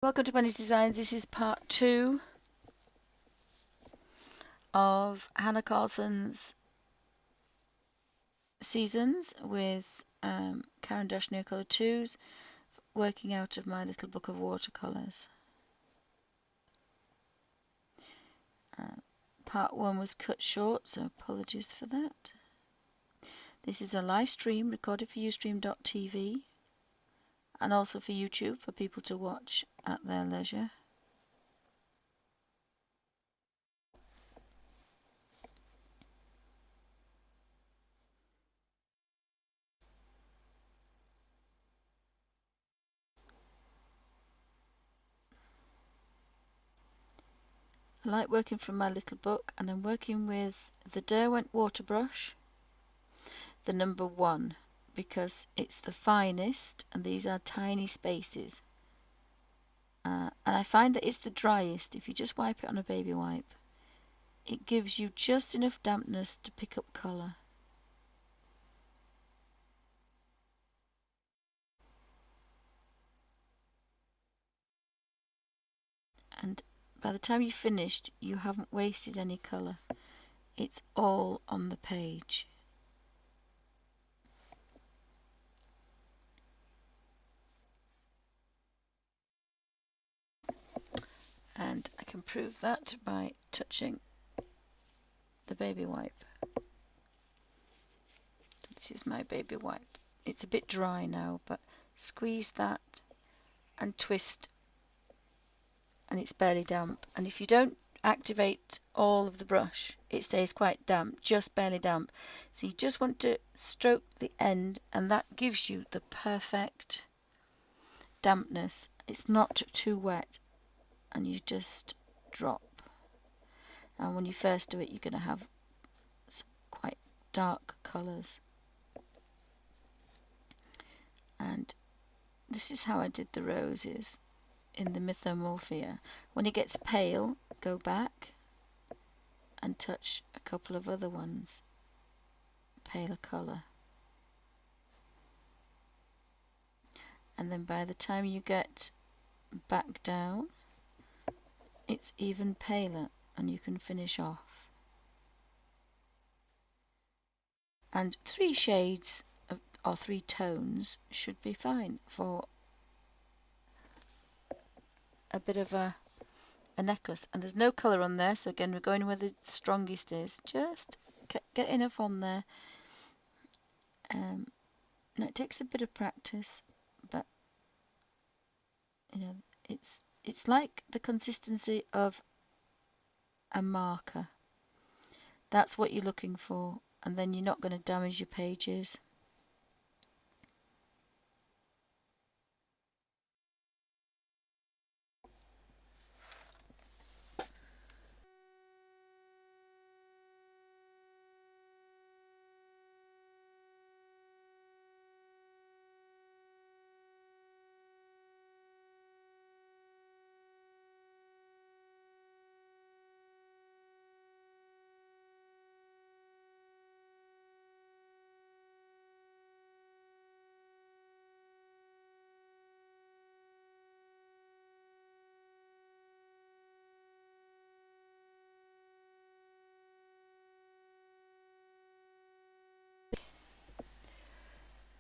Welcome to Bunny's Designs. This is part 2 of Hanna Karlzon's seasons with caran-colors2, working out of my little book of watercolours. Part 1 was cut short, so apologies for that. This is a live stream recorded for Ustream.tv and also for YouTube for people to watch at their leisure. I like working from my little book, and I'm working with the Derwent water brush, the number 1, because it's the finest and these are tiny spaces. And I find that it's the driest. If you just wipe it on a baby wipe, it gives you just enough dampness to pick up colour. And by the time you've finished, you haven't wasted any colour. It's all on the page. And I can prove that by touching the baby wipe. This is my baby wipe. It's a bit dry now, but squeeze that and twist and it's barely damp. And if you don't activate all of the brush, it stays quite damp, just barely damp. So you just want to stroke the end, and that gives you the perfect dampness. It's not too wet, and you just drop. And when you first do it, you're going to have some quite dark colours. And this is how I did the roses in the Mythomorphia. When it gets pale, go back and touch a couple of other ones, paler colour. And then by the time you get back down, it's even paler and you can finish off. And 3 shades or 3 tones should be fine for a bit of a necklace. And there's no colour on there, so again we're going where the strongest is. Just get enough on there. Now it takes a bit of practice, but you know, it's like the consistency of a marker. That's what you're looking for, and then you're not going to damage your pages.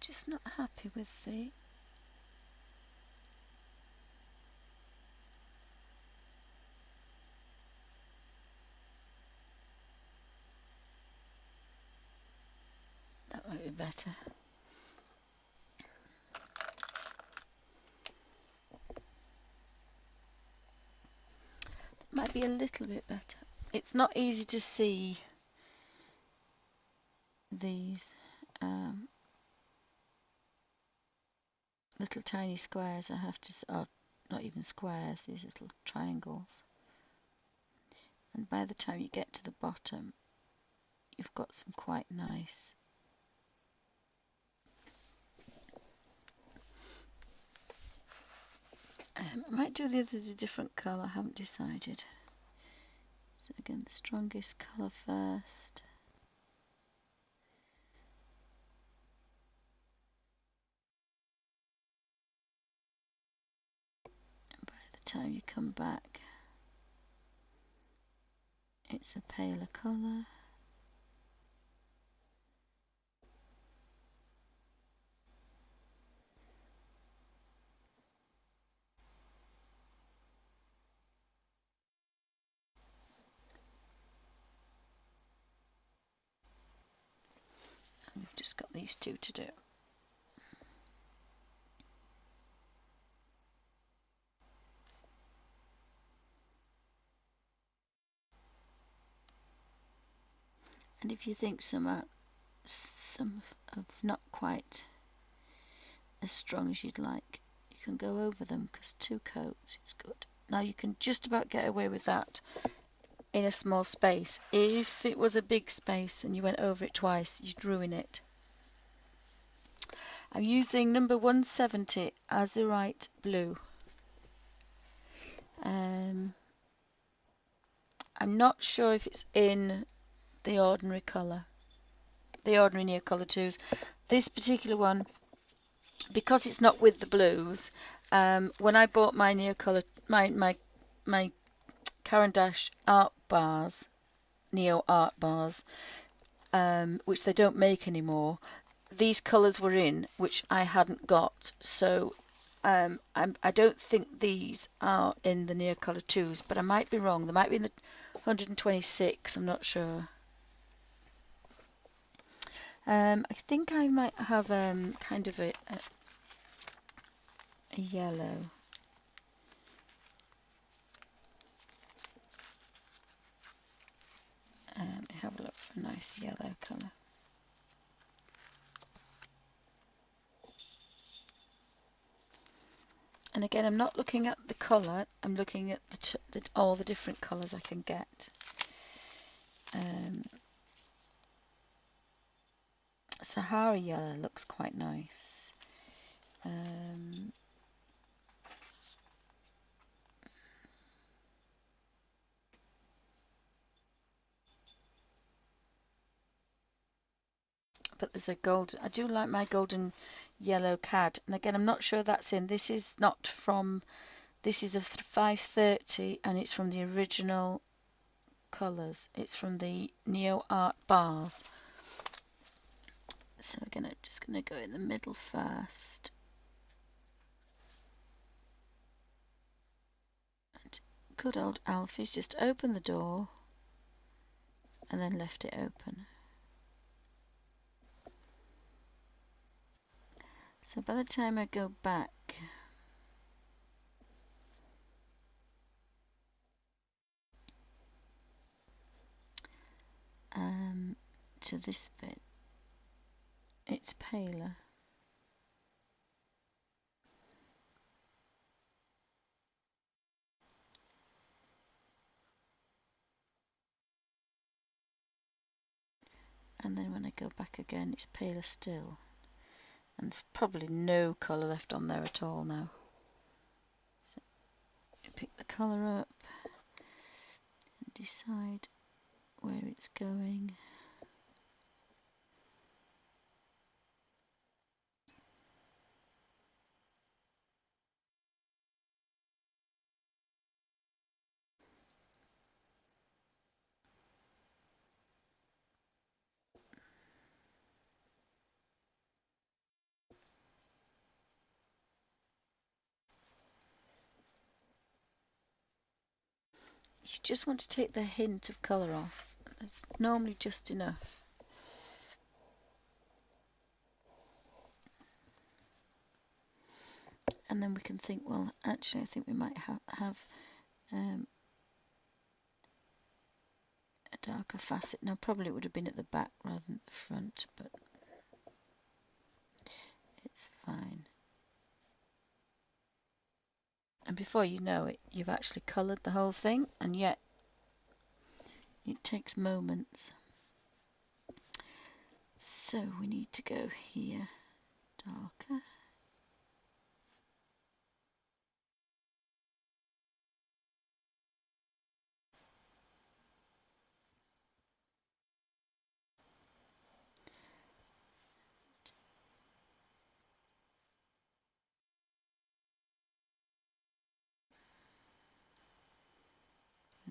Just not happy with the that might be better. That might be a little bit better. It's not easy to see these little tiny squares. I have to, or not even squares, these little triangles. And by the time you get to the bottom, you've got some quite nice I might do the others a different colour, I haven't decided. So again, the strongest colour first. And by the time you come back, it's a paler colour. And we've just got these two to do. And if you think some are not quite as strong as you'd like, you can go over them, because 2 coats is good. Now you can just about get away with that in a small space. If it was a big space and you went over it twice, you'd ruin it. I'm using number 170 Azurite Blue. I'm not sure if it's in the ordinary colour, the ordinary Neocolor2s. This particular one, because it's not with the blues, when I bought my Neocolor, my Caran art bars, Neo art bars, which they don't make anymore, these colours were in, which I hadn't got. So I don't think these are in the Neocolor2s, but I might be wrong. They might be in the 126, I'm not sure. I think I might have kind of a yellow. And have a look for a nice yellow colour. And again, I'm not looking at the colour, I'm looking at all the different colours I can get. Sahara yellow looks quite nice. But there's a golden, I do like my golden yellow cad, and again I'm not sure that's in, this is not from, this is a 530 and it's from the original colours, it's from the Neo Art bars. So we're just gonna go in the middle first. And good old Alfie's just opened the door and then left it open. So by the time I go back, to this bit, it's paler. And then when I go back again, it's paler still. And there's probably no colour left on there at all now. So you pick the colour up and decide where it's going. You just want to take the hint of colour off. It's normally just enough. And then we can think, well, actually I think we might have a darker facet. Now probably it would have been at the back rather than the front, but it's fine. And before you know it, you've actually coloured the whole thing, and yet it takes moments. So we need to go here, darker.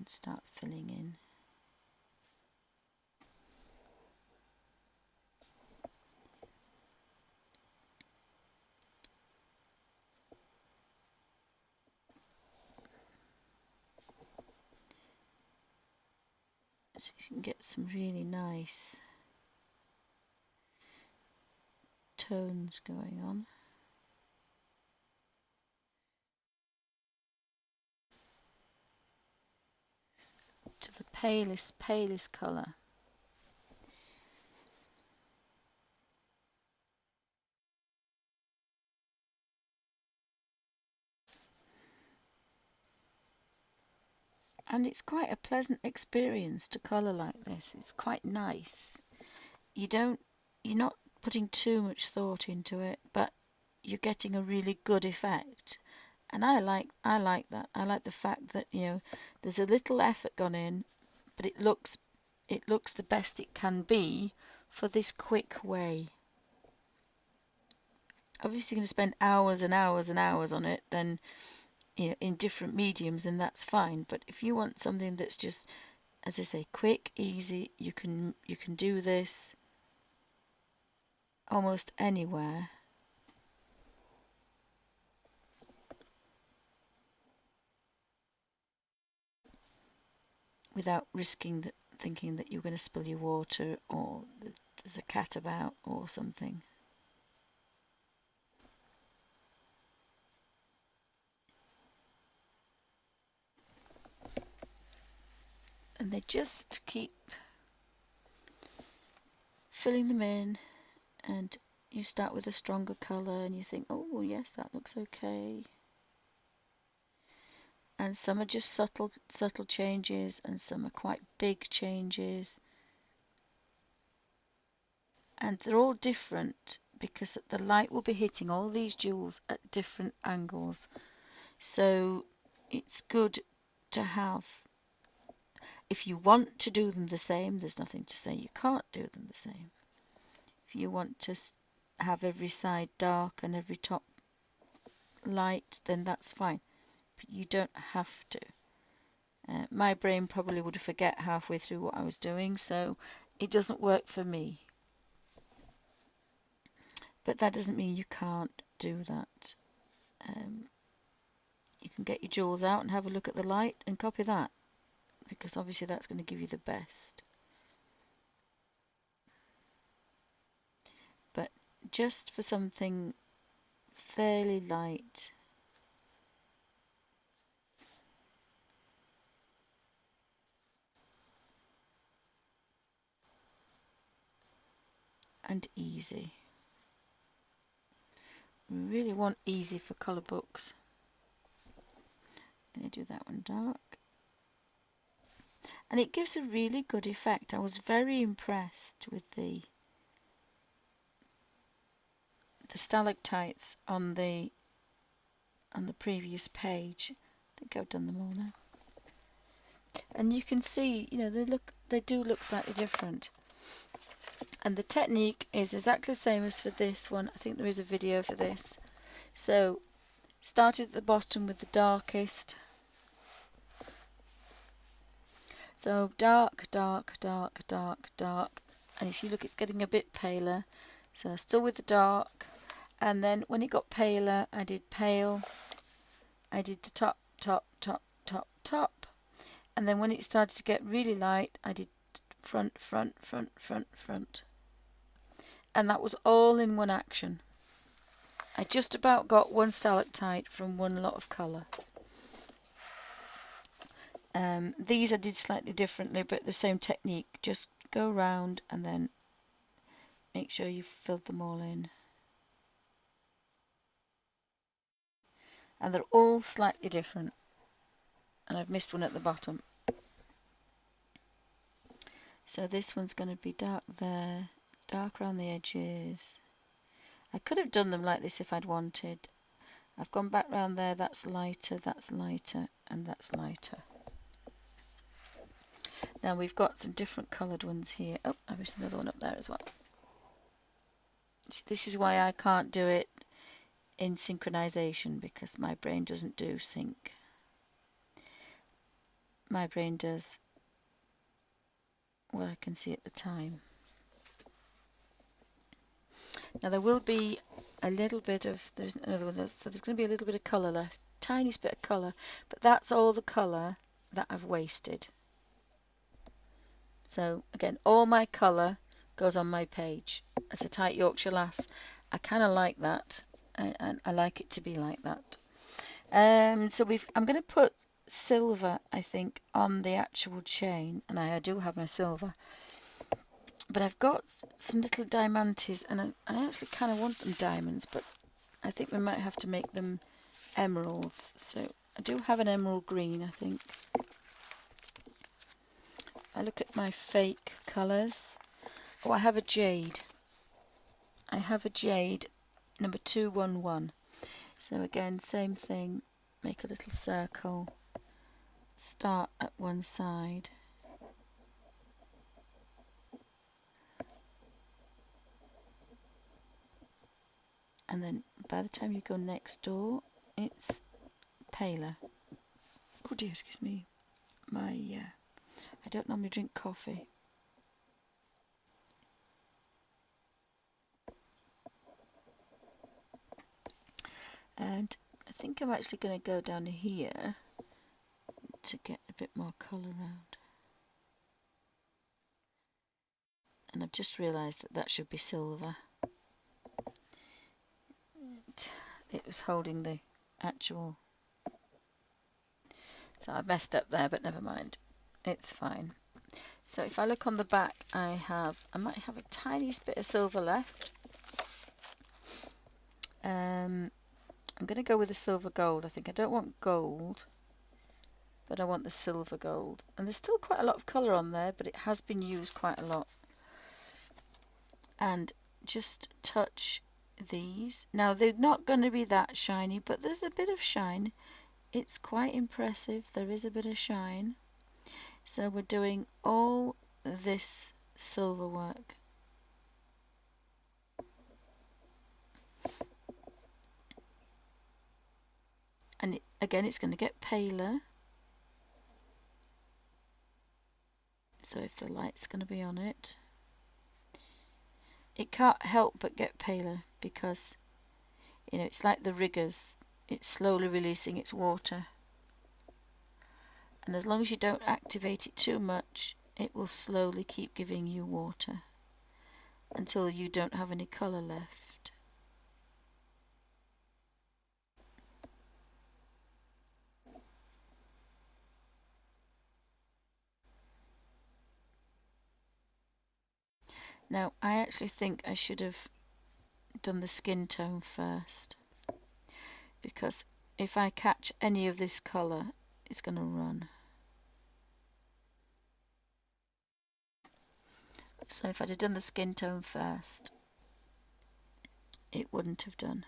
and start filling in. So you can get some really nice tones going on. To the palest colour. And it's quite a pleasant experience to colour like this. It's quite nice. You're not putting too much thought into it, but you're getting a really good effect. And I like that. I like the fact that, you know, there's a little effort gone in, but it looks the best it can be for this quick way. Obviously, you're going to spend hours and hours and hours on it, then, you know, in different mediums, then that's fine. But if you want something that's just, as I say, quick, easy, you can do this almost anywhere. Without risking thinking that you're going to spill your water or that there's a cat about or something. And they just keep filling them in, and you start with a stronger colour and you think, oh yes, that looks okay. And some are just subtle changes, and some are quite big changes. And they're all different because the light will be hitting all these jewels at different angles. So it's good to have, if you want to do them the same, there's nothing to say you can't do them the same. If you want to have every side dark and every top light, then that's fine. But you don't have to. My brain probably would forget halfway through what I was doing, so it doesn't work for me. But that doesn't mean you can't do that. You can get your jewels out and have a look at the light and copy that, because obviously that's going to give you the best. But just for something fairly light, and easy. We really want easy for colour books. I'm going to do that one dark. And it gives a really good effect. I was very impressed with the stalactites on the previous page. I think I've done them all now. And you can see, you know, they do look slightly different. And the technique is exactly the same as for this one. I think there is a video for this. So, started at the bottom with the darkest. So dark, dark, dark, dark, dark. And if you look, it's getting a bit paler. So still with the dark. And then when it got paler, I did pale. I did the top, top, top, top, top. And then when it started to get really light, I did front, front, front, front, front. And that was all in one action. I just about got one stalactite from one lot of colour. These I did slightly differently, but the same technique. Just go round and then make sure you've filled them all in. And they're all slightly different. And I've missed one at the bottom. So this one's going to be dark there, dark around the edges. I could have done them like this if I'd wanted. I've gone back round there, that's lighter, and that's lighter. Now we've got some different coloured ones here. Oh, I missed another one up there as well. This is why I can't do it in synchronization, because my brain doesn't do sync. my brain does what I can see at the time. Now there will be a little bit of, there's another one, so there's going to be a little bit of colour left, tiniest bit of colour, but that's all the colour that I've wasted. So again, all my colour goes on my page. As a tight Yorkshire lass, I kind of like that, and I like it to be like that. So I'm going to put silver, I think, on the actual chain, and I do have my silver. But I've got some little diamantes, and I actually kind of want them diamonds, but I think we might have to make them emeralds. So I do have an emerald green, I think. I look at my fake colours. Oh, I have a jade. I have a jade number 211. So again, same thing. Make a little circle. Start at one side. And then by the time you go next door, it's paler. Oh dear, excuse me. I don't normally drink coffee. And I think I'm actually going to go down here to get a bit more colour around. And I've just realised that that should be silver. It was holding the actual. So I messed up there, but never mind. It's fine. So if I look on the back, I might have a tiniest bit of silver left. I'm going to go with the silver gold. I think I don't want gold, but I want the silver gold. And there's still quite a lot of colour on there, but it has been used quite a lot. And just touch these. Now they're not going to be that shiny, but there's a bit of shine. It's quite impressive. There is a bit of shine. So we're doing all this silver work. And again, it's going to get paler. So if the light's going to be on it, it can't help but get paler because, you know, it's like the riggers. It's slowly releasing its water. And as long as you don't activate it too much, it will slowly keep giving you water until you don't have any colour left. Now, I actually think I should have done the skin tone first, because if I catch any of this colour, it's going to run. So if I'd have done the skin tone first, it wouldn't have done.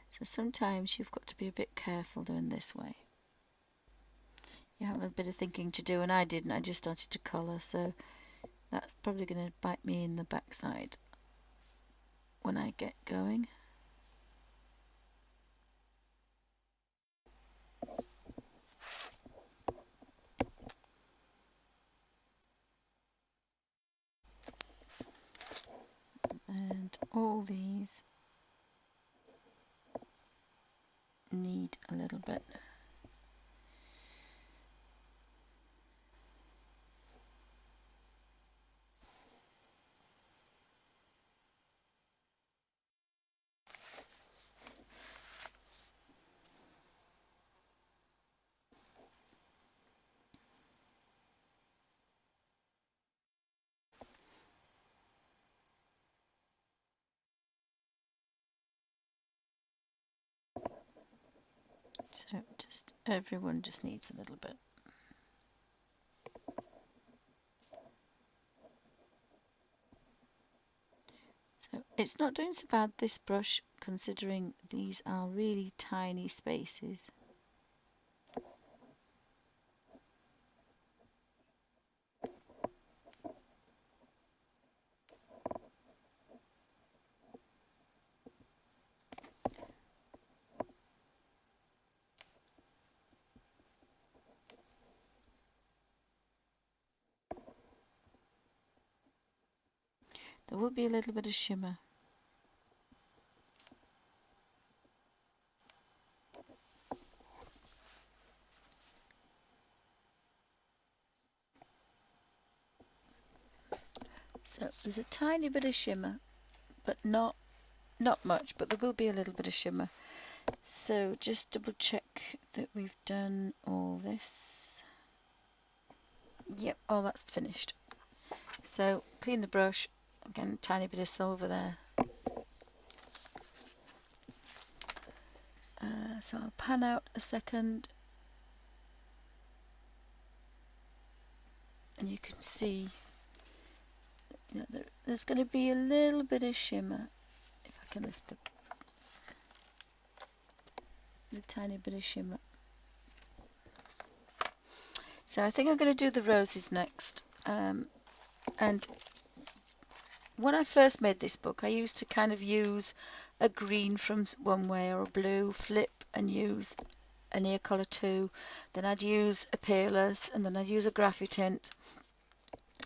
So sometimes you've got to be a bit careful doing this way. You have a bit of thinking to do, and I didn't. I just started to colour, so that's probably going to bite me in the backside when I get going. And all these need a little bit. So just everyone just needs a little bit. So it's not doing so bad, this brush, considering these are really tiny spaces. There will be a little bit of shimmer. So there's a tiny bit of shimmer, but not much, but there will be a little bit of shimmer. So just double check that we've done all this. Yep, all that's finished. So clean the brush, again, tiny bit of silver there. So I'll pan out a second, and you can see, you know, there's going to be a little bit of shimmer. If I can lift the tiny bit of shimmer. So I think I'm going to do the roses next. And when I first made this book, I used to kind of use a green from one way or a blue, flip and use a near colour 2. Then I'd use a peerless, and then I'd use a graphitint.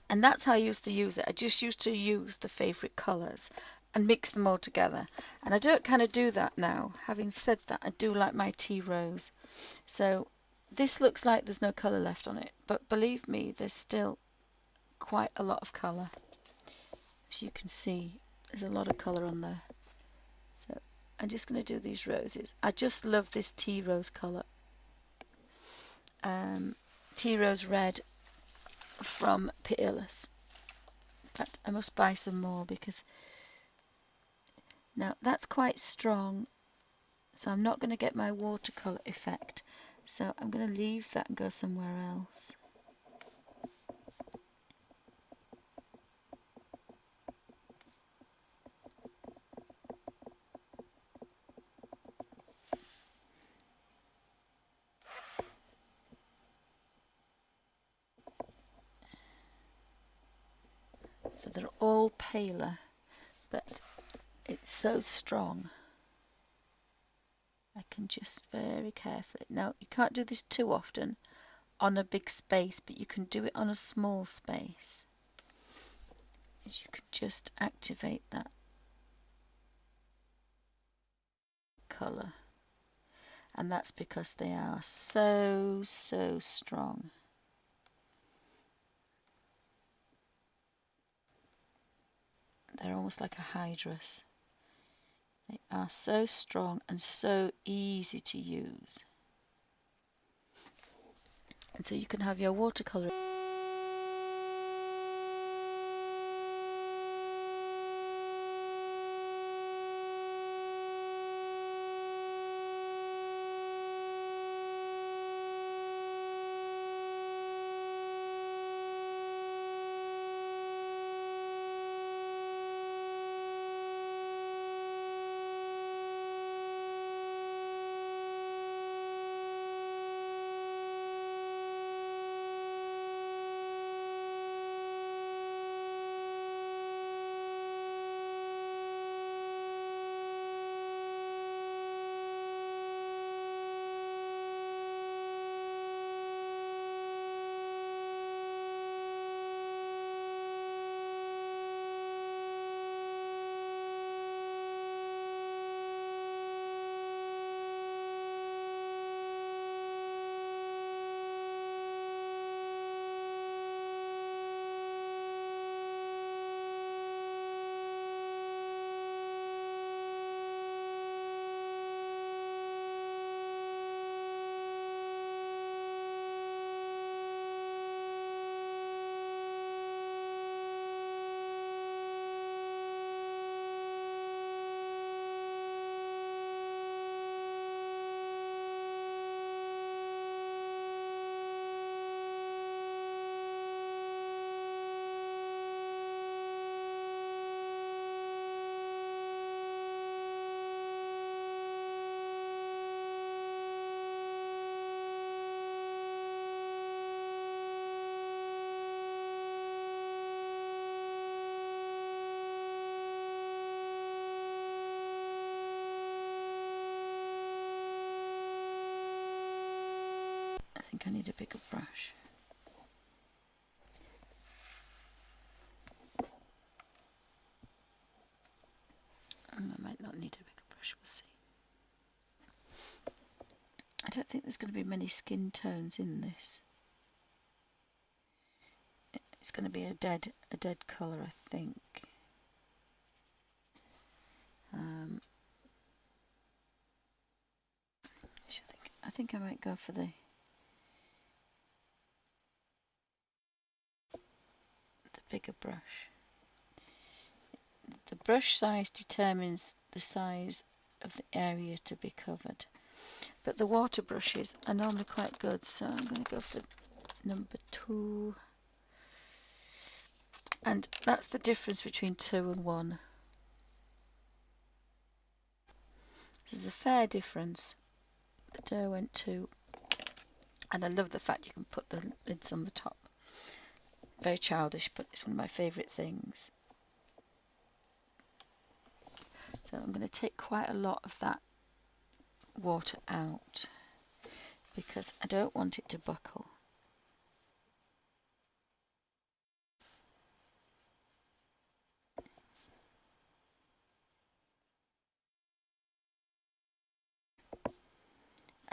And that's how I used to use it. I just used to use the favourite colours and mix them all together. And I don't kind of do that now. Having said that, I do like my tea rose. So this looks like there's no colour left on it, but believe me, there's still quite a lot of colour. As you can see, there's a lot of colour on there. So I'm just going to do these roses. I just love this tea rose colour. Tea rose red from Peerless. But I must buy some more because now that's quite strong, so I'm not going to get my watercolour effect. So I'm going to leave that and go somewhere else. So they're all paler, but it's so strong. I can just very carefully. Now, you can't do this too often on a big space, but you can do it on a small space. As you can just activate that colour. And that's because they are so strong. They're almost like a hydrus. They are so strong and so easy to use. And so you can have your watercolour. I think I need a bigger brush. brush, we'll see. I don't think there's going to be many skin tones in this. It's going to be a dead colour, I think. I think I might go for the bigger brush. The brush size determines the size of the area to be covered. But the water brushes are normally quite good, so I'm going to go for number 2. And that's the difference between 2 and 1. There's a fair difference. The Derwent 2. And I love the fact you can put the lids on the top. Very childish, but it's one of my favourite things. So I'm going to take quite a lot of that water out because I don't want it to buckle.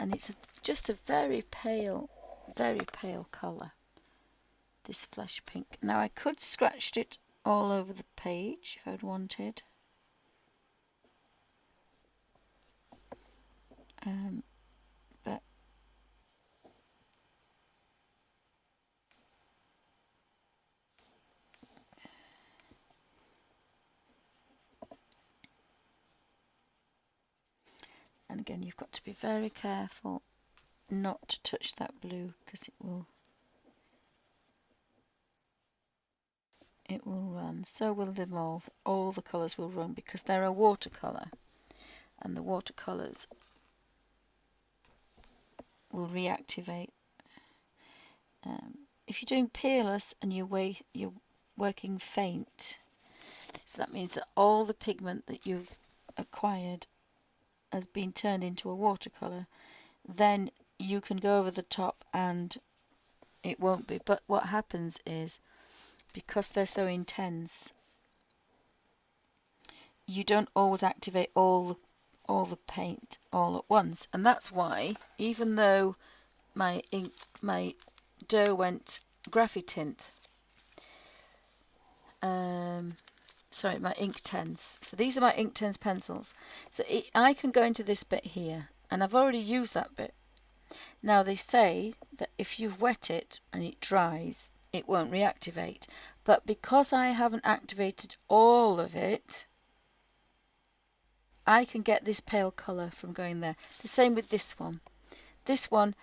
And it's just a very pale colour, this flesh pink. Now I could scratch it all over the page if I'd wanted. But and again, you've got to be very careful not to touch that blue because it will run. So will them all. All the colours will run because they're a watercolour, and the watercolours will reactivate. If you're doing peerless and you're working faint, so that means that all the pigment that you've acquired has been turned into a watercolour, then you can go over the top and it won't be. But what happens is, because they're so intense, you don't always activate all the paint all at once, and that's why, even though my Derwent Graphitint, sorry, my Inktense. So these are my Inktense pencils. So I can go into this bit here, and I've already used that bit. Now they say that if you wet it and it dries, it won't reactivate. But because I haven't activated all of it, I can get this pale colour from going there. The same with this one. This one,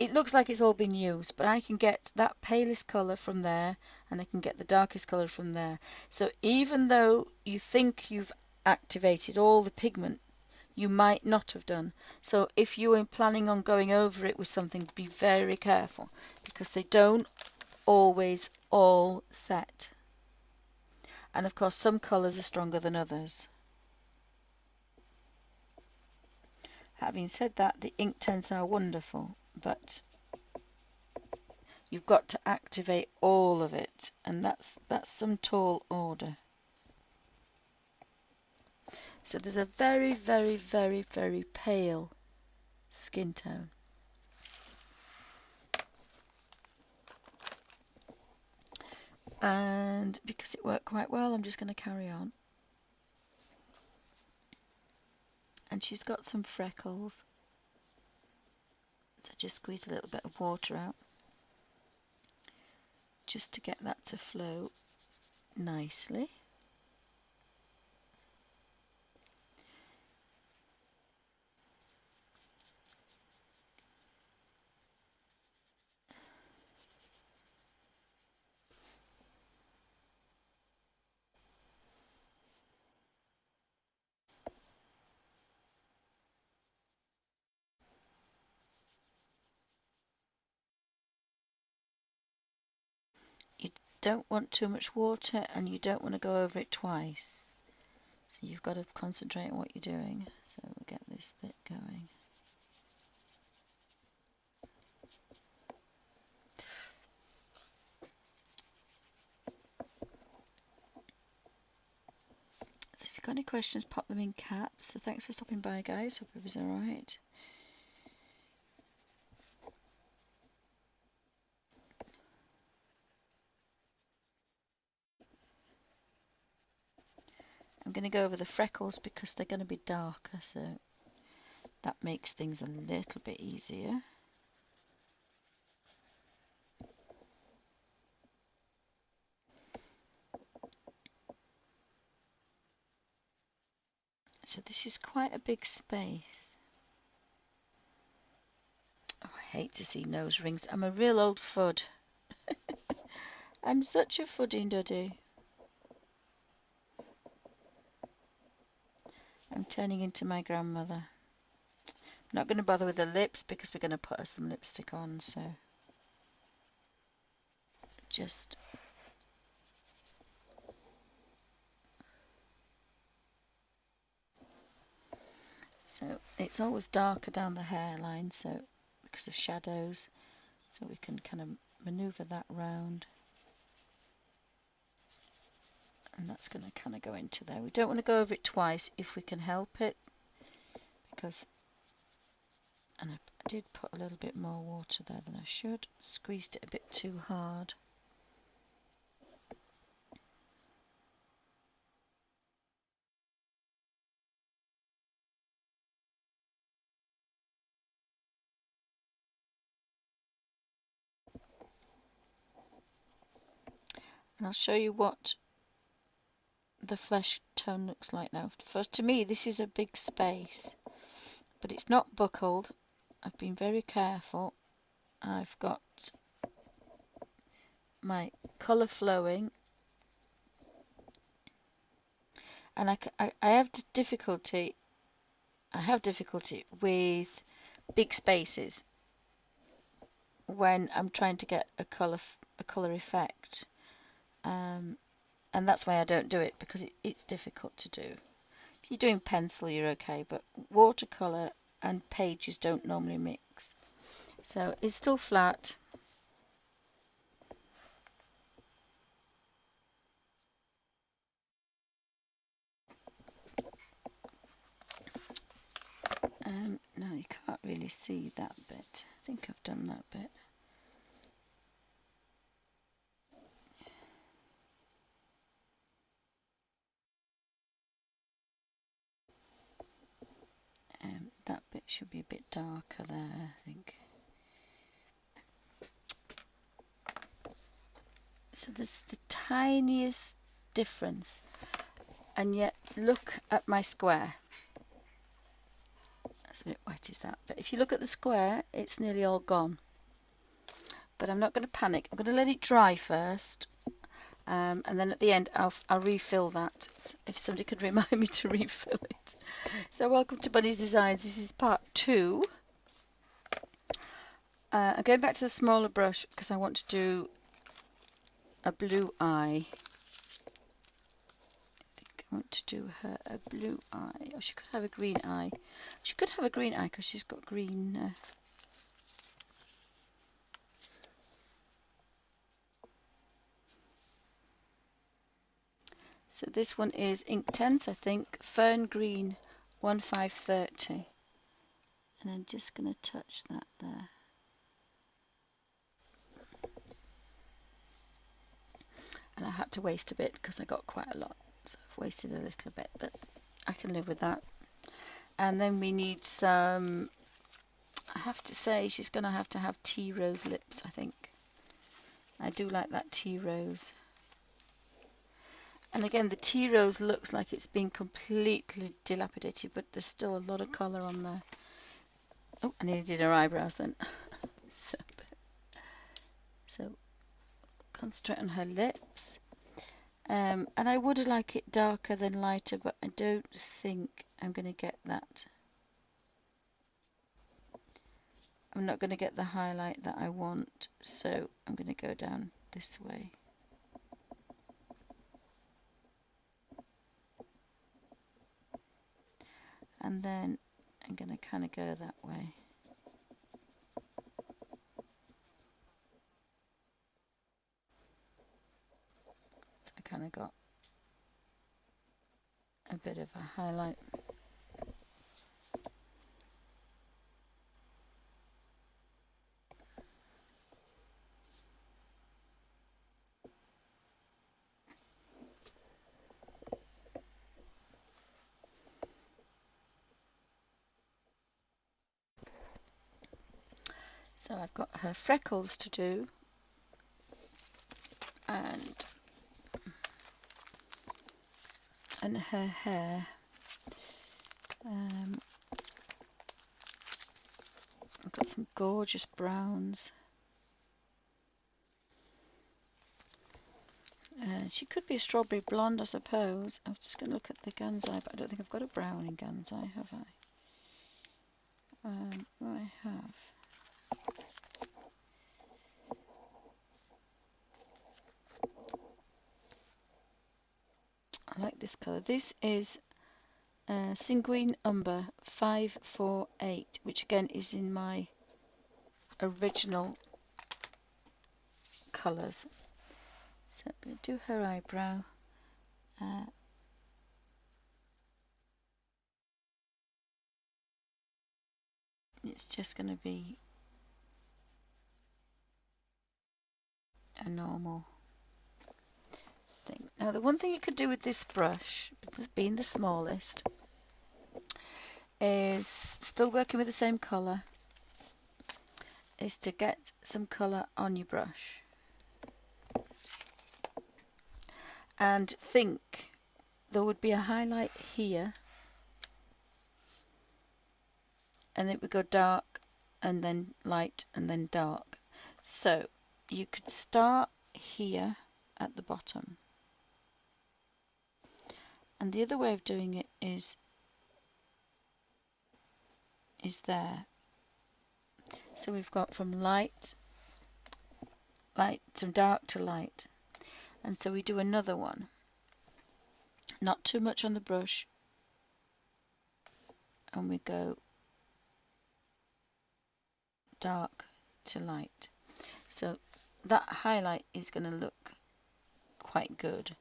it looks like it's all been used, but I can get that palest colour from there, and I can get the darkest colour from there. So even though you think you've activated all the pigment, you might not have done. So if you were planning on going over it with something, be very careful, because they don't always all set. And of course, some colours are stronger than others. Having said that, the Inktense are wonderful, but you've got to activate all of it, and that's some tall order. So there's a very, very, very, very pale skin tone. And because it worked quite well, I'm just going to carry on. And she's got some freckles, so just squeeze a little bit of water out just to get that to flow nicely. You don't want too much water, and you don't want to go over it twice. So you've got to concentrate on what you're doing. So we'll get this bit going. So if you got any questions, pop them in caps. So thanks for stopping by, guys. Hope it was alright. I'm going to go over the freckles because they're going to be darker, so that makes things a little bit easier. So this is quite a big space. Oh, I hate to see nose rings. I'm a real old fud. I'm such a fudding duddy. I'm turning into my grandmother. I'm not going to bother with the lips because we're going to put some lipstick on, so just so it's always darker down the hairline, so because of shadows, so we can kind of maneuver that round, and that's going to kind of go into there. We don't want to go over it twice if we can help it, because, and I did put a little bit more water there than I should, squeezed it a bit too hard. And I'll show you what the flesh tone looks like now. First, to me, this is a big space, but it's not buckled. I've been very careful. I've got my colour flowing, and I have difficulty. I have difficulty with big spaces when I'm trying to get a colour effect, and that's why I don't do it, because it's difficult to do. If you're doing pencil, you're okay, but watercolour and pages don't normally mix. So it's still flat. No, you can't really see that bit. I think I've done that bit. That bit should be a bit darker there, I think. So there's the tiniest difference, and yet look at my square. That's a bit wet, is that? But if you look at the square, it's nearly all gone. But I'm not going to panic. I'm going to let it dry first, and then at the end I'll refill that. So if somebody could remind me to refill it. So welcome to Bunny's Designs. This is part 2. I'm going back to the smaller brush because I want to do a blue eye. I think I want to do her a blue eye. Oh, she could have a green eye. She could have a green eye because she's got green. So this one is Inktense, I think, Fern Green 1530. And I'm just going to touch that there. And I had to waste a bit because I got quite a lot. So I've wasted a little bit, but I can live with that. And then we need some, I have to say, she's going to have tea rose lips, I think. I do like that tea rose. And again, the tea rose looks like it's been completely dilapidated, but there's still a lot of colour on there. Oh, I nearly did her eyebrows then. So concentrate on her lips. And I would like it darker than lighter, but I don't think I'm going to get that. I'm not going to get the highlight that I want, so I'm going to go down this way. And then I'm going to kind of go that way. So I kind of got a bit of a highlight. So I've got her freckles to do, and her hair. I've got some gorgeous browns. She could be a strawberry blonde, I suppose. I was just going to look at the Gansai, but I don't think I've got a brown in Gansai, have I? I have. I like this colour. This is Sanguine Umber 548, which again is in my original colours. So I'm going to do her eyebrow. It's just going to be a normal thing. Now the one thing you could do with this brush, being the smallest, is still working with the same colour, is to get some colour on your brush and think there would be a highlight here, and it would go dark and then light and then dark. So you could start here at the bottom, and the other way of doing it is there. So we've got from light from dark to light, and so we do another one, not too much on the brush, and we go dark to light. So that highlight is going to look quite good.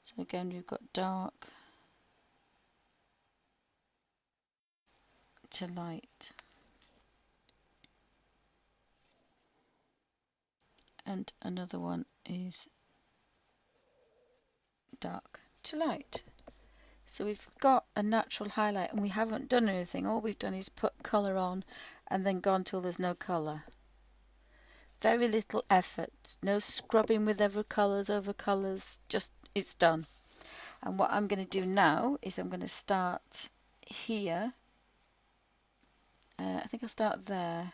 So again, we've got dark to light, and another one is dark to light. So we've got a natural highlight, and we haven't done anything. All we've done is put colour on and then gone till there's no colour. Very little effort, no scrubbing with other colours over colours, just it's done. And what I'm going to do now is I'm going to start here. I think I'll start there.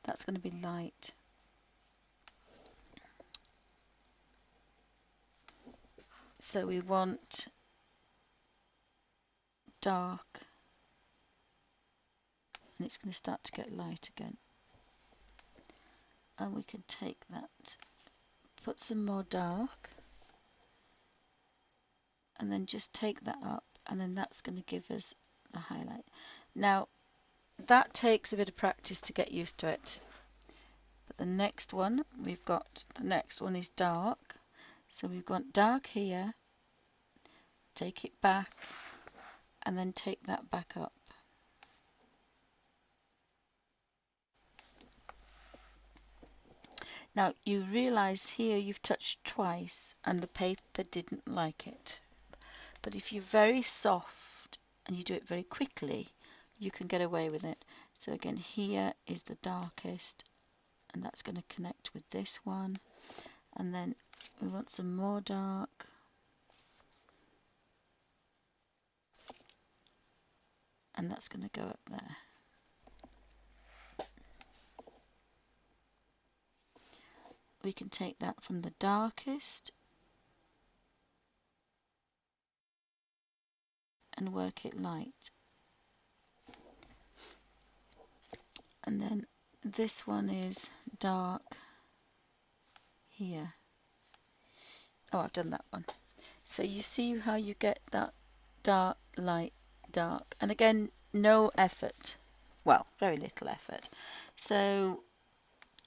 That's going to be light. So we want dark, and it's going to start to get light again. And we can take that, put some more dark, and then just take that up, and then that's going to give us the highlight. Now that takes a bit of practice to get used to it, but the next one is dark. So we've got dark here, take it back, and then take that back up. Now you realise here you've touched twice and the paper didn't like it. But if you're very soft and you do it very quickly, you can get away with it. So again, here is the darkest, and that's going to connect with this one. And then we want some more dark. And that's going to go up there. We can take that from the darkest and work it light. And then this one is dark here. Oh, I've done that one. So you see how you get that dark, light, dark. And again, no effort. Well, very little effort. So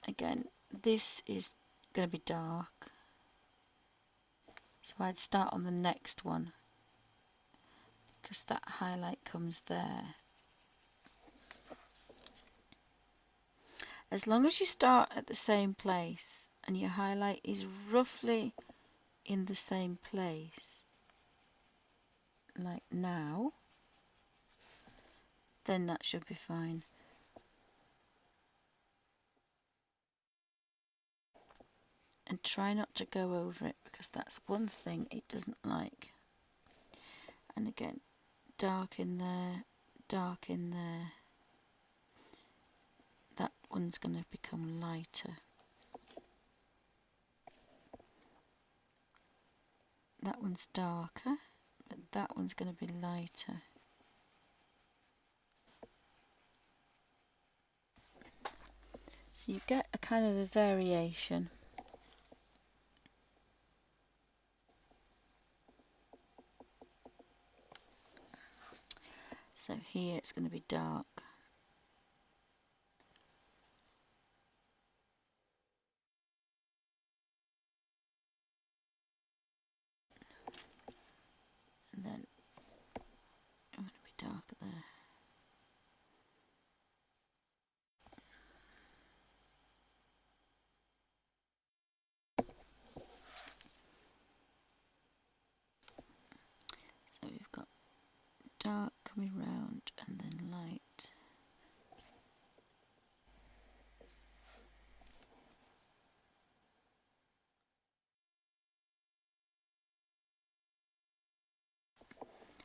again, this is going to be dark. So I'd start on the next one because that highlight comes there. As long as you start at the same place and your highlight is roughly in the same place, like now, then that should be fine. And try not to go over it because that's one thing it doesn't like. And again, dark in there, dark in there. That one's going to become lighter. That one's darker, but that one's going to be lighter. So you get a kind of a variation. So here it's going to be dark. And then I'm going to be darker there. So we've got dark coming round and then light.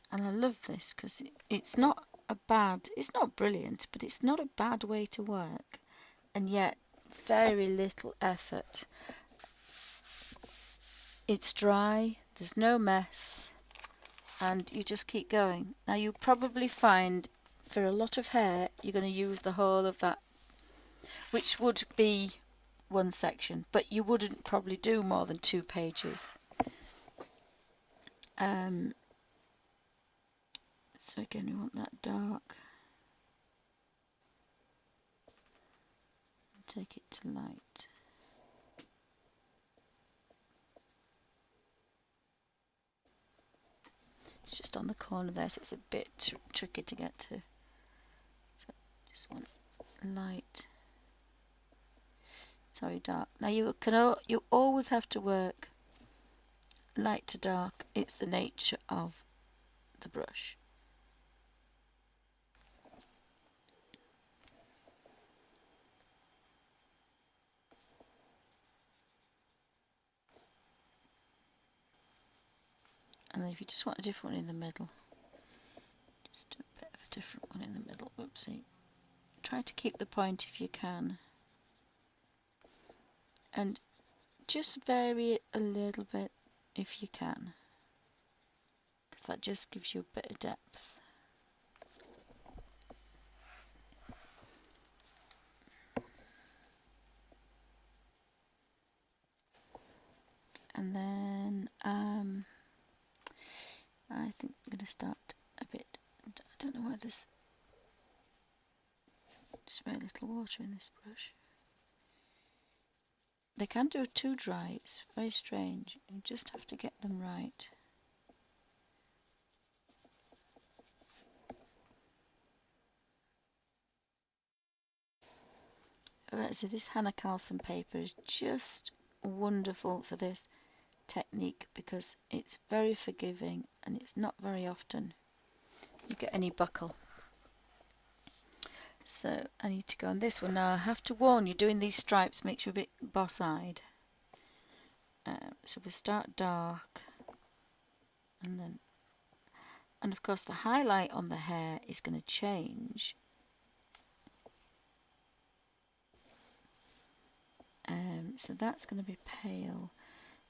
And I love this because it's not it's not brilliant, but it's not a bad way to work. And yet, very little effort. It's dry, there's no mess, and you just keep going. Now you probably find for a lot of hair, you're going to use the whole of that, which would be one section, but you wouldn't probably do more than 2 pages. So again, we want that dark. Take it to light. It's just on the corner there, so it's a bit tricky to get to. So just want light. Sorry, dark. Now you always have to work light to dark. It's the nature of the brush. And then if you just want a different one in the middle, just do a bit of a different one in the middle. Whoopsie. Try to keep the point if you can. And just vary it a little bit if you can, because that just gives you a bit of depth. And then I think I'm going to start a bit. I don't know why there's just very little water in this brush. They can do it too dry. It's very strange. You just have to get them right. Right, so this Hanna Karlzon paper is just wonderful for this technique because it's very forgiving and it's not very often you get any buckle. So I need to go on this one now. I have to warn you, doing these stripes makes you a bit boss-eyed. So we start dark, and of course the highlight on the hair is going to change. So that's going to be pale,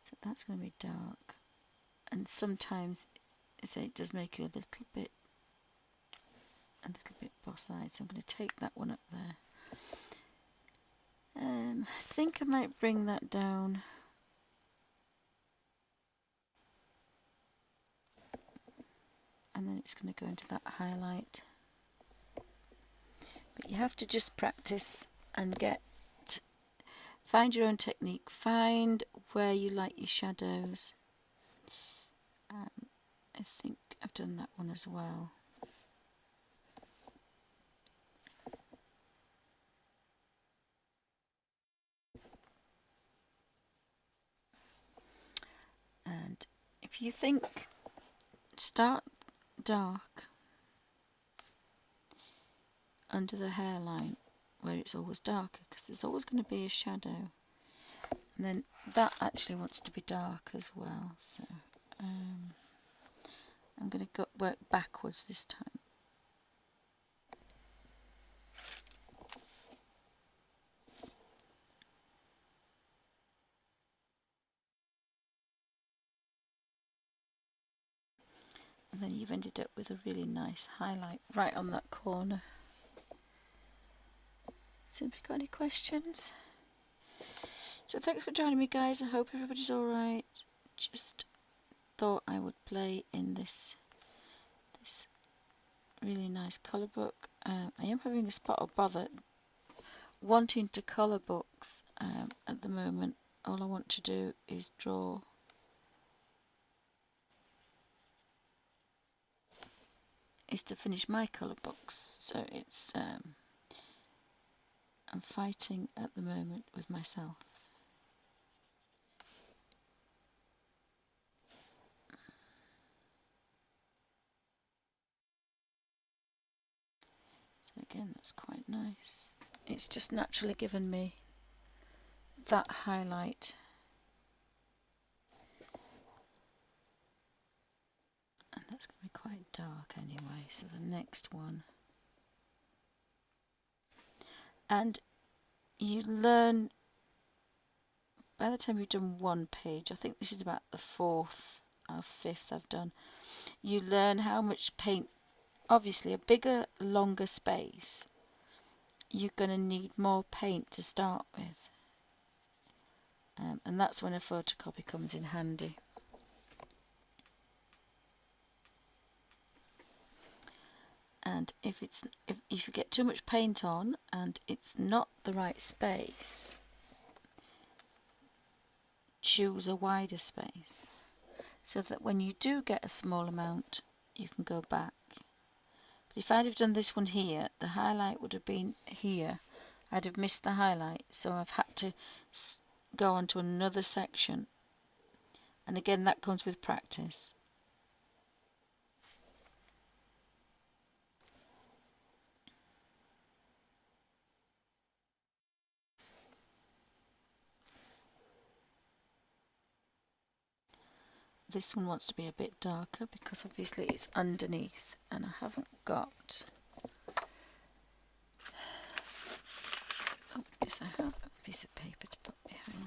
so that's going to be dark, and sometimes it does make you a little bit boss-eyed. So I'm going to take that one up there. I think I might bring that down. And then it's going to go into that highlight. But you have to just practice and find your own technique, find where you like your shadows. I think I've done that one as well. And if you think, start dark under the hairline where it's always darker, because there's always going to be a shadow. And then that actually wants to be dark as well. So I'm going to work backwards this time. And then you've ended up with a really nice highlight right on that corner. So have you got any questions? So thanks for joining me, guys. I hope everybody's alright. Just thought I would play in this really nice colour book. I am having a spot of bother wanting to colour books at the moment. All I want to do is draw. Is to finish my colour books. So it's I'm fighting at the moment with myself. So again, that's quite nice. It's just naturally given me that highlight. And that's going to be quite dark anyway. So the next one. And you learn, by the time you've done one page, I think this is about the fourth or fifth I've done, you learn how much paint, obviously a bigger, longer space, you're going to need more paint to start with. And that's when a photocopy comes in handy. And if you get too much paint on and it's not the right space, choose a wider space so that when you do get a small amount you can go back. But if I'd have done this one here, the highlight would have been here. I'd have missed the highlight, so I've had to go on to another section, and again that comes with practice. This one wants to be a bit darker because obviously it's underneath, and I haven't got, oh yes I have a piece of paper to put behind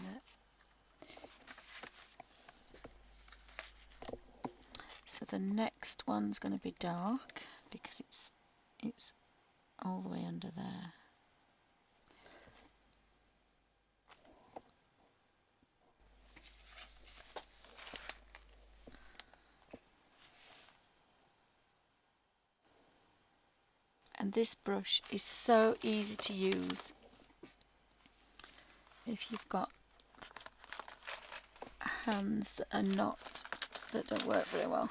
that. So the next one's going to be dark because it's all the way under there. And this brush is so easy to use if you've got hands that don't work very well.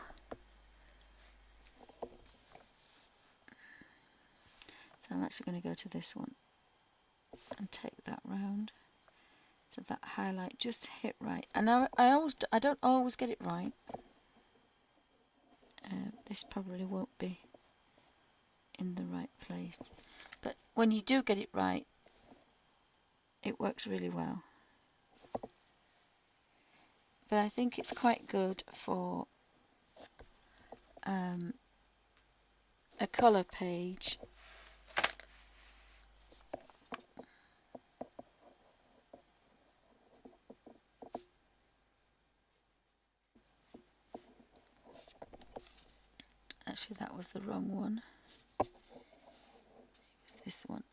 So I'm actually going to go to this one and take that round so that highlight just hit right. And I don't always get it right. This probably won't be in the right place, but when you do get it right, it works really well. But I think it's quite good for a colour page. Actually, that was the wrong one. It's this one.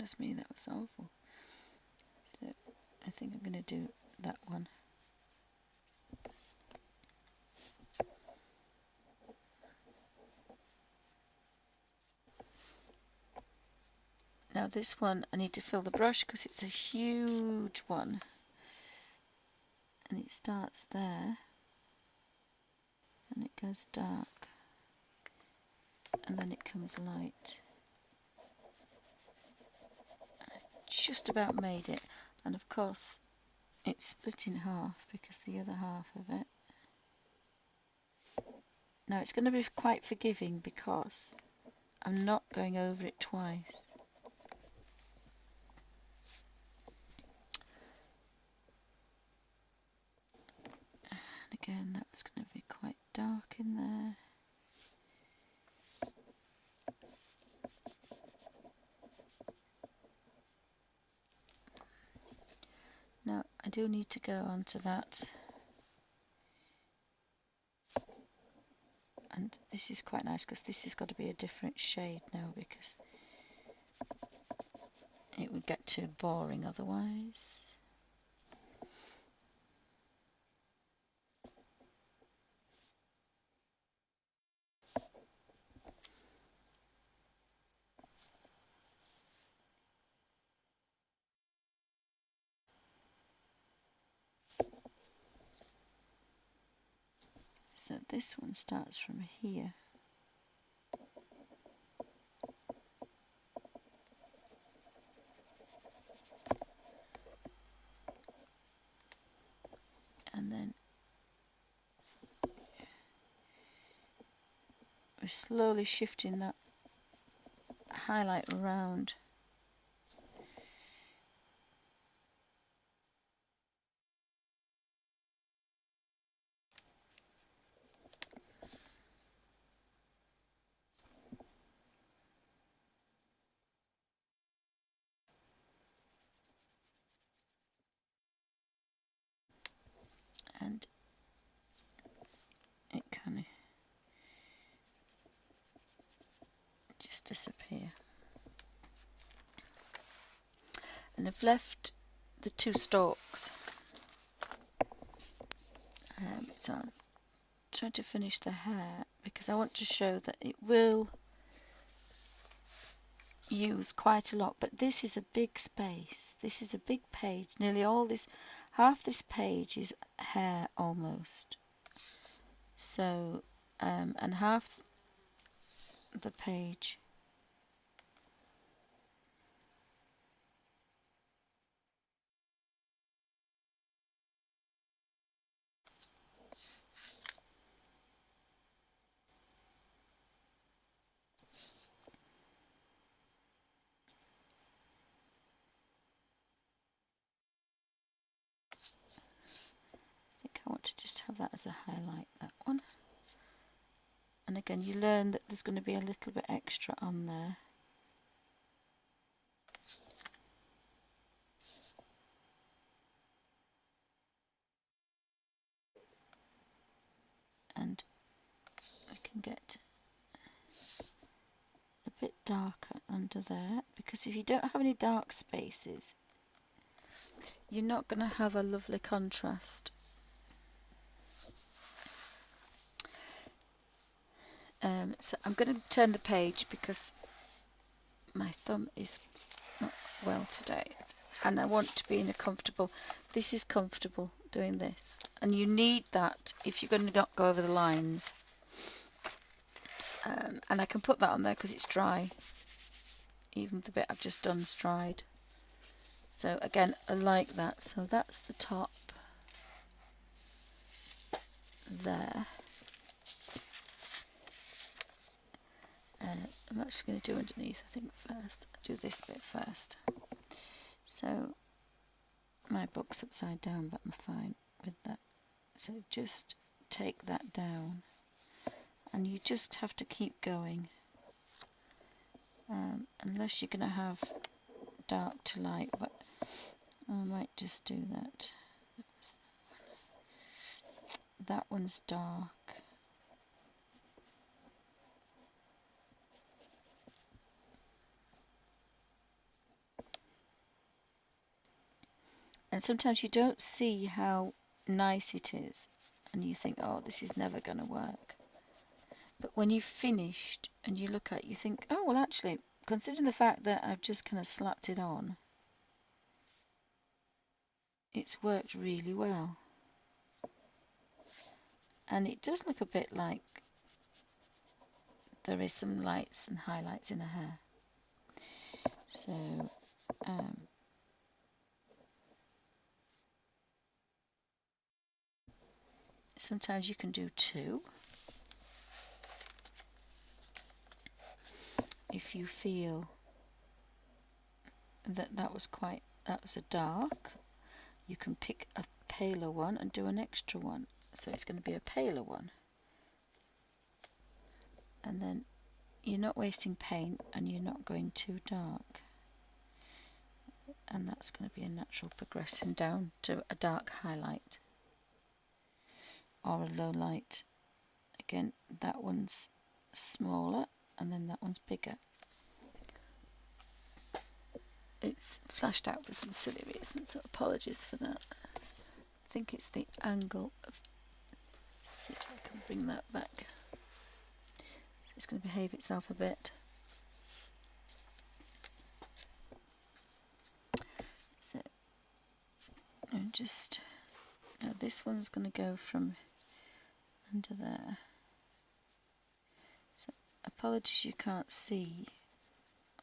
goodness me, that was awful. So I think I'm going to do that one. Now this one I need to fill the brush because it's a huge one, and it starts there and it goes dark and then it comes light. Just about made it, and of course it's split in half because the other half of it. Now it's going to be quite forgiving because I'm not going over it twice. And again, that's going to be quite dark in there. Now I do need to go on to that, and this is quite nice because this has got to be a different shade now because it would get too boring otherwise. So this one starts from here. And then we're slowly shifting that highlight around. And it kind of just disappear. And I've left the two stalks. So I'm trying to finish the hair because I want to show that it will use quite a lot, but this is a big space. This is a big page. Nearly all this, half this page is hair almost. So, and half the page I think I want to just have that as a highlight, that one. And again, you learn that there's going to be a little bit extra on there. And I can get a bit darker under there, because if you don't have any dark spaces, you're not going to have a lovely contrast. So I'm going to turn the page because my thumb is not well today, and I want to be in a comfortable. This is comfortable doing this, and you need that if you're going to not go over the lines. And I can put that on there because it's dry. Even the bit I've just done's dried. So again, I like that. So that's the top there. I'm actually going to do underneath, I think, first. I'll do this bit first. So my book's upside down, but I'm fine with that. So just take that down, and you just have to keep going, unless you're going to have dark to light, but I might just do that. That one's dark. And sometimes you don't see how nice it is, and you think, oh, this is never going to work. But when you've finished and you look at it, you think, oh, well, actually, considering the fact that I've just kind of slapped it on, it's worked really well. And it does look a bit like there is some lights and highlights in her hair. So, sometimes you can do two if you feel that that was a dark. You can pick a paler one and do an extra one. So it's going to be a paler one. And then you're not wasting paint and you're not going too dark. And that's going to be a natural progression down to a dark highlight or a low light. Again, that one's smaller and then that one's bigger. It's flashed out for some silly reason, so apologies for that. I think it's the angle of, see if I can bring that back. So it's going to behave itself a bit. So, and just, now this one's going to go from under there. So, apologies you can't see,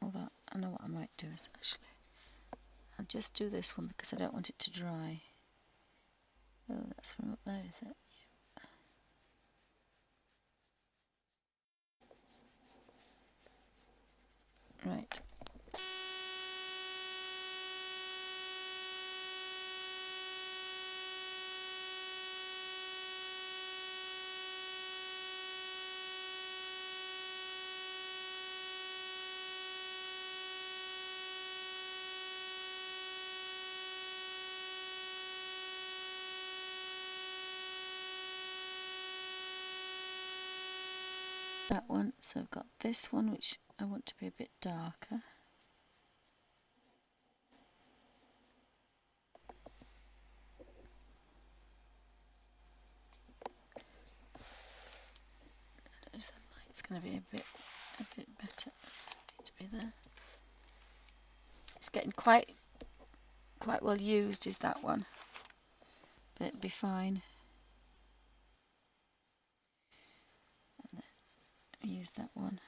although I know what I might do is actually, I'll just do this one because I don't want it to dry. Oh, that's from up there, is it? Right. That one, so I've got this one which I want to be a bit darker. There's the light's going to be a bit better. Oops, need to be there. It's getting quite well used, is that one? But it'll be fine. And then use that one.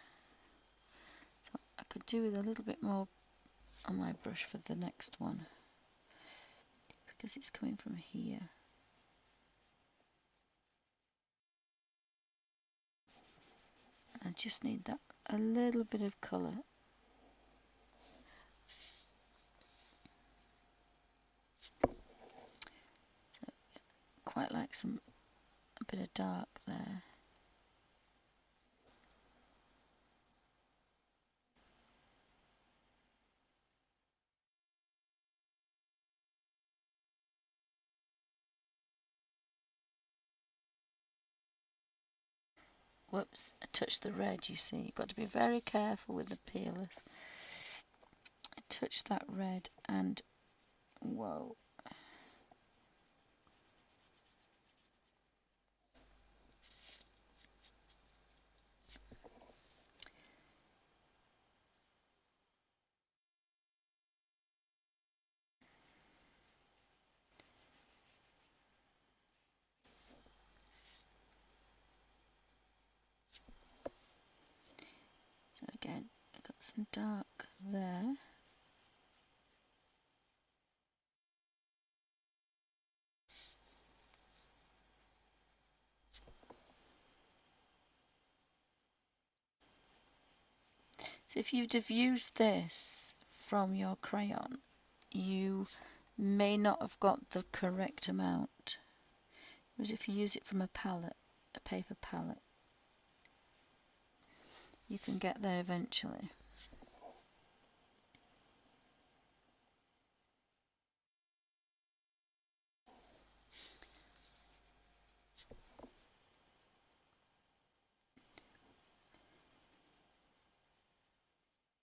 So I could do with a little bit more on my brush for the next one because it's coming from here. I just need that a little bit of colour. So quite like a bit of dark there. Whoops, I touched the red, you see. You've got to be very careful with the peelers. I touched that red and whoa. So again, I've got some dark there. So if you'd have used this from your crayon, you may not have got the correct amount. Whereas if you use it from a palette, a paper palette, you can get there eventually.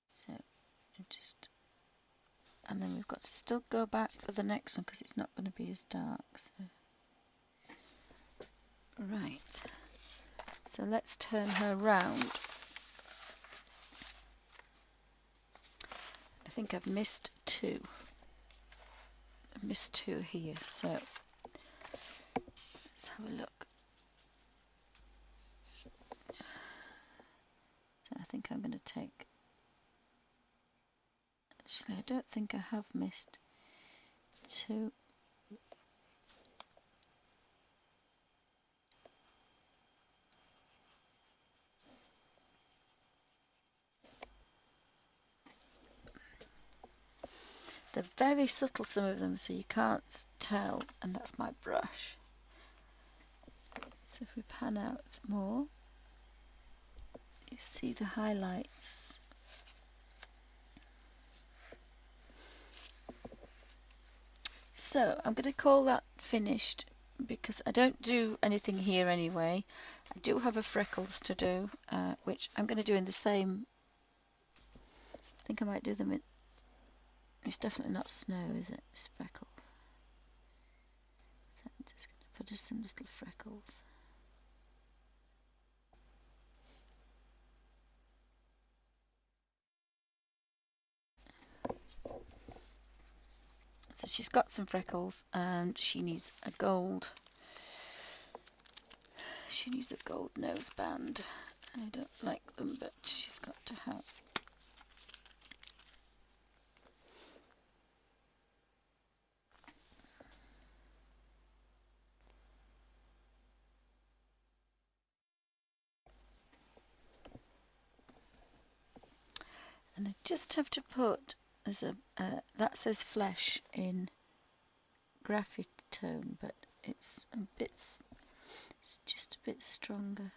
So just and then we've got to still go back for the next one because it's not going to be as dark. So. Right, so let's turn her round. I think I've missed two. I've missed two here, so let's have a look. So I think I'm going to take, actually I don't think I have missed two. They're very subtle, some of them, so you can't tell, and that's my brush. So if we pan out more, you see the highlights. So I'm going to call that finished because I don't do anything here anyway. I do have a freckles to do, which I'm going to do in the same. I think I might do them in. It's definitely not snow, is it? It's freckles. So I'm just going to put just some little freckles. So she's got some freckles and she needs a gold. She needs a gold noseband. I don't like them, but she's got to have. And I just have to put as a that says flesh in graphite tone, but it's just a bit stronger.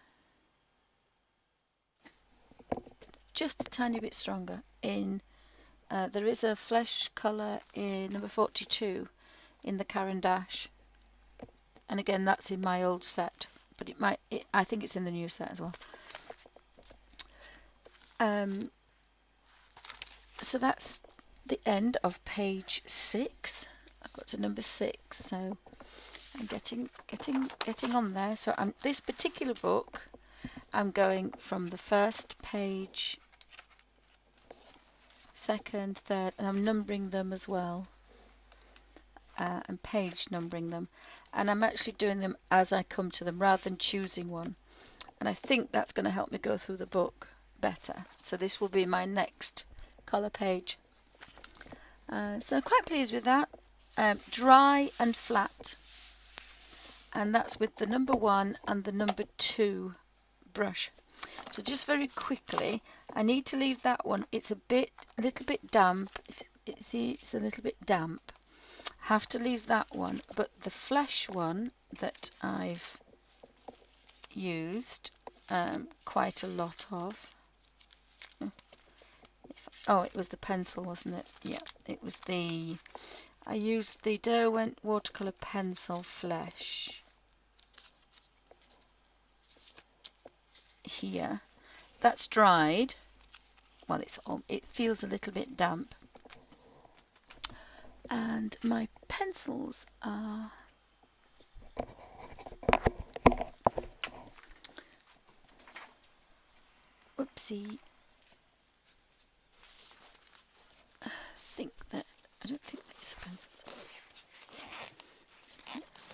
Just a tiny bit stronger. In there is a flesh colour in number 42 in the Caran dash, and again that's in my old set, but I think it's in the new set as well. So that's the end of page 6. I've got to number 6, so I'm getting on there. So this particular book, I'm going from the first page, second, third, and I'm numbering them as well, and page numbering them, and I'm actually doing them as I come to them rather than choosing one, and I think that's going to help me go through the book better. So this will be my next colour page. So I'm quite pleased with that. Dry and flat, and that's with the number 1 and the number 2 brush. So just very quickly, I need to leave that one. It's a little bit damp. See, it's a little bit damp. Have to leave that one, but the flesh one that I've used quite a lot of. Oh, it was the pencil, wasn't it? Yeah, it was the. I used the Derwent watercolor pencil flesh here. That's dried. Well, it feels a little bit damp. And my pencils are whoopsie. I don't think these are pencils.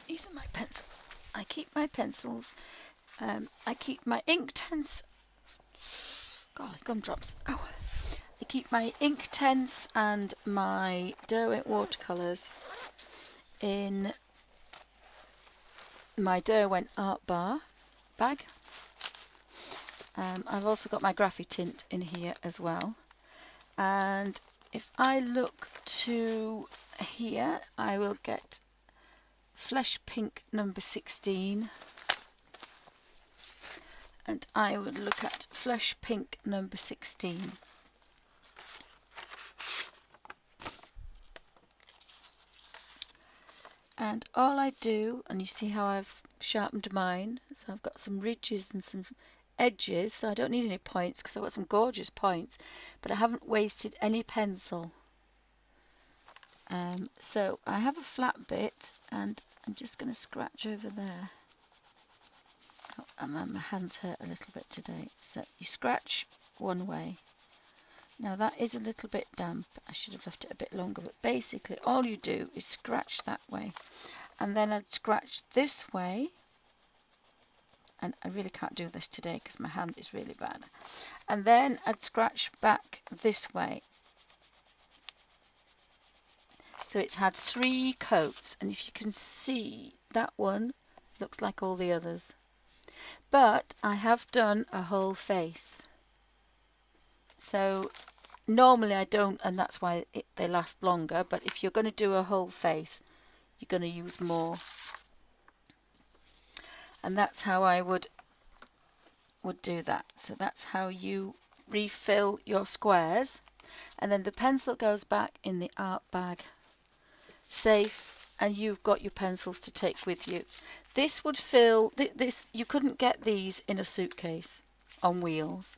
These are my pencils. I keep my pencils. I keep my Inktense. God, gumdrops. Oh. I keep my Inktense and my Derwent watercolors in my Derwent art bar bag. I've also got my Graphite tint in here as well. And if I look to here, I will get Flesh Pink number 16. And I would look at Flesh Pink number 16. And all I do, and you see how I've sharpened mine, so I've got some ridges and some edges, so I don't need any points because I've got some gorgeous points, but I haven't wasted any pencil. So I have a flat bit and I'm just going to scratch over there. Oh, and my hands hurt a little bit today. So you scratch one way. Now that is a little bit damp. I should have left it a bit longer, but basically all you do is scratch that way. And then I'd scratch this way. And I really can't do this today because my hand is really bad. And then I'd scratch back this way. So it's had 3 coats, and if you can see, that one looks like all the others. But I have done a whole face. So normally I don't, and that's why they last longer, but if you're going to do a whole face, you're going to use more. And that's how I would do that. So that's how you refill your squares. And then the pencil goes back in the art bag, safe, and you've got your pencils to take with you. This would fill this. You couldn't get these in a suitcase on wheels.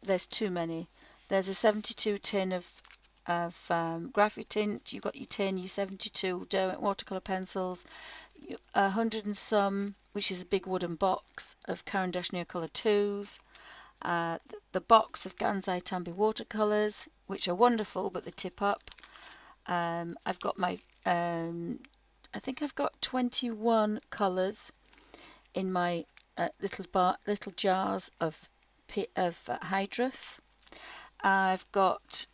There's too many. There's a 72 tin of graphic tint. You've got your tin, your 72 Derwent watercolor pencils, 100 and some, which is a big wooden box of Caran colors2s. The box of Gansai Tambi watercolors, which are wonderful, but they tip up. I've got my, I think I've got 21 colours in my little jars of Hydrus. I've got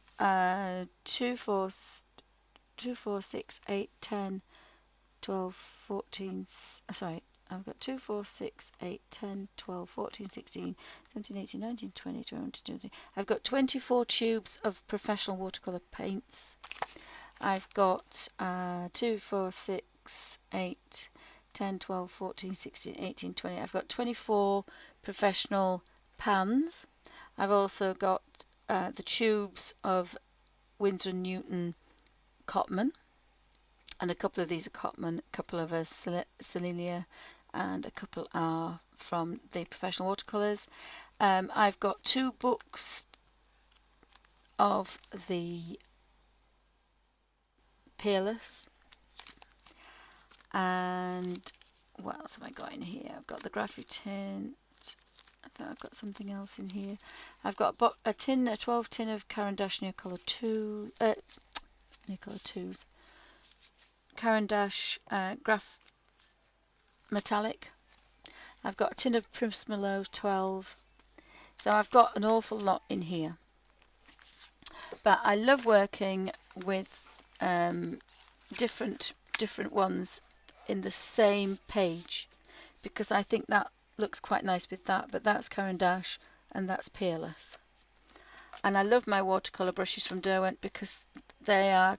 2, 4, 6, 8, 10, 12, 14, sorry, I've got 2, 4, 6, 8, 10, 12, 14, 16, 17, 18, 19, 20, 21, 22. I've got 24 tubes of professional watercolour paints. I've got 2, 4, 6, 8, 10, 12, 14, 16, 18, 20. I've got 24 professional pans. I've also got the tubes of Winsor & Newton Cotman, and a couple of these are Cotman, a couple of are Salinia, and a couple are from the professional watercolours. I've got 2 books of the Peerless, and what else have I got in here? I've got the graphic tint. I thought I've got something else in here. I've got a 12 tin of Caran Color 2, Color 2s, Caran Graph Metallic. I've got a tin of Prismalo 12. So I've got an awful lot in here. But I love working with different ones in the same page, because I think that looks quite nice with that. But that's Caran and that's Peerless. And I love my watercolour brushes from Derwent because they are